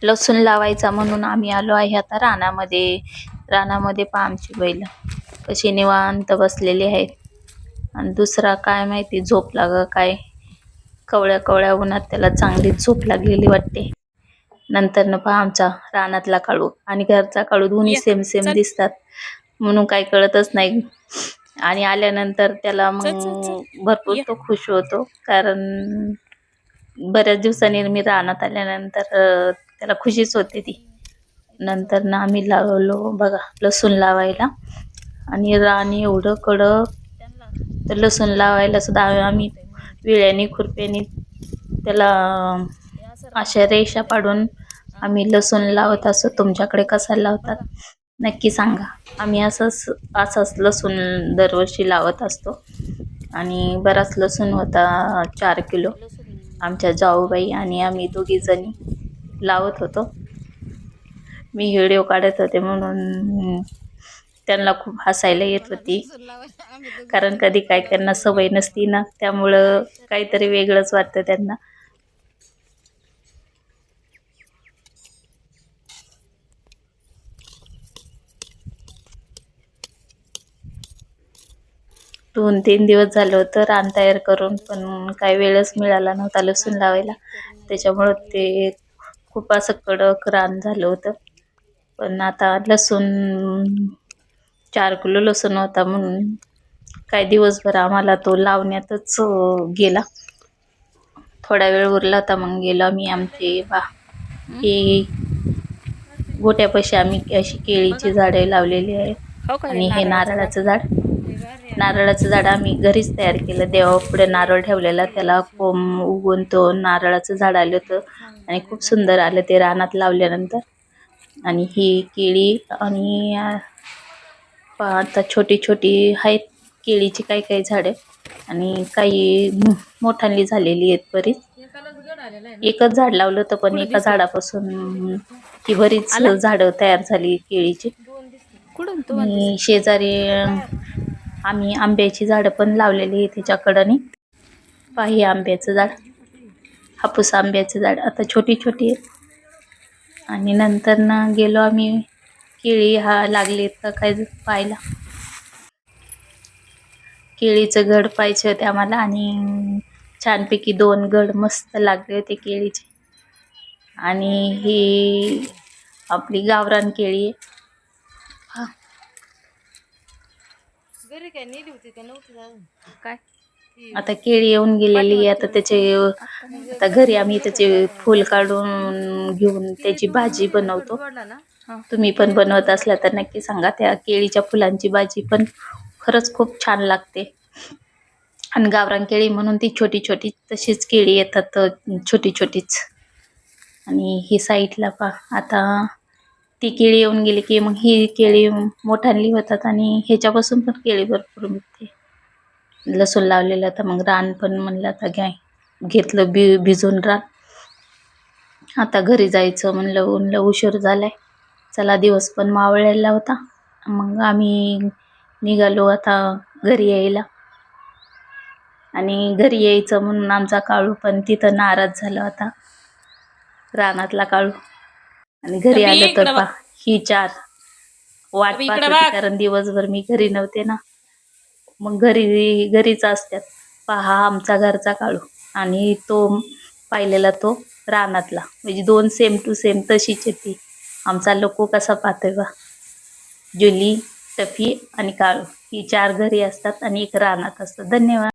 लसूण लावायचा म्हणून आम्ही आलो आहे आता रानामध्ये. रानामध्ये पहा आमची बैल कशी निवांत बसलेली आहेत. आणि दुसरा काय माहिती झोपला ग काय, कवळ्या कवळ्या उन्हात त्याला चांगली झोप लागलेली वाटते. नंतर न पहा आमचा रानातला काळू आणि घरचा काळू दोन्ही सेम सेम दिसतात म्हणून काही कळतच नाही. आणि आल्यानंतर त्याला मग भरपूर तो खुश होतो, कारण बऱ्याच दिवसांनी मी रानात आल्यानंतर त्याला खुशीच होते ती. नंतर ना आम्ही लावलो बघा लसूण लावायला. आणि रान एवढं कडक, तर लसूण लावायला सुद्धा आम्ही विळ्याने खुरप्याने त्याला अशा रेषा पाडून आम्ही लसूण लावत असतो. तुमच्याकडे कसा लावतात नक्की सांगा. आम्ही असंच लसूण दरवर्षी लावत असतो. आणि बराच लसूण होता, 4 किलो. आमच्या जाऊबाई आणि आम्ही दोघी जणी लावत होतो. मी व्हिडिओ काढत होते म्हणून त्यांना खूप हसायला येत होती, कारण कधी काय त्यांना सवय नसती ना, त्यामुळं काहीतरी वेगळंच वाटतं त्यांना. दोन 3 दिवस झालं होतं रान तयार करून, पण काही वेळच मिळाला नव्हता लसूण लावायला. त्याच्यामुळं ते खूप असं कडक रान झालं होतं. पण आता लसूण 4 किलो लसूण होता म्हणून काही दिवसभर आम्हाला तो लावण्यातच गेला. थोडा वेळ उरला होता मग गेलो आम्ही. आमचे हे गोट्यापाशी आम्ही अशी केळीची झाडे लावलेली आहेत. आणि हे नारळाचं झाड आम्ही घरीच तयार केलं. देवापुढे नारळ ठेवलेला, त्याला कोंब उगवून तो नारळाचं झाड आलं होतं आणि खूप सुंदर आलं ते रानात लावल्यानंतर. आणि ही केळी आणि आता छोटी छोटी आहेत केळीची काही काही झाडं, आणि काही मोठाली झालेली आहेत बरीच. एकच झाड लावलं होतं, पण एका झाडापासून ही बरीच झाडं तयार झाली केळीची. आणि शेजारी आम्ही आंब्याची झाडं पण लावलेली आहे त्याच्याकडनी. पाही आंब्याचं झाड, हापूस आंब्याचं झाड आता छोटी छोटी आहे. आणि नंतर ना गेलो आम्ही केळी लागली तर काय पाहायला. केळीचं घड पाहिजे होते आम्हाला, आणि छानपैकी 2 घड मस्त लागले होते केळीचे. आणि ही आपली गावरान केळी आहे. काय आता केळी येऊन गेलेली आहे. आता घरी आम्ही त्याचे फूल काढून घेऊन त्याची भाजी बनवतो. तुम्ही पण बनवत असला तर नक्की सांगा. त्या केळीच्या फुलांची भाजी पण खरंच खूप छान लागते. आणि गावरान केळी म्हणून ती छोटी छोटी तशीच केळी येतात, छोटी छोटीच. आणि ही साईडला पहा, आता ती केळी येऊन गेली की मग ही केळी मोठाली होतात, आणि ह्याच्यापासून पण केळी भरपूर मिळते. लसूण लावलेलं तर मग रान पण म्हणलं आता घेतलं भिजून रान. आता घरी जायचं म्हणलं उशीर झालाय. चला दिवस पण मावळलेला होता. मग आम्ही निघालो आता घरी यायला. आणि घरी यायचं म्हणून आमचा काळू पण तिथं नाराज झाला होता, रानातला काळू. आणि घरी आलो तर पहा ही 4 वाट पाहत होती, कारण दिवसभर मी घरी नव्हते ना. मग घरीच असतात. पहा आमचा घरचा काळू आणि तो पाहिलेला तो रानातला, म्हणजे 2 सेम टू सेम तशीच येते. आमचा लोको कसा पाहतोय बा. जुली, टफी आणि काळू ही 4 घरी असतात आणि 1 रानात असतं. धन्यवाद.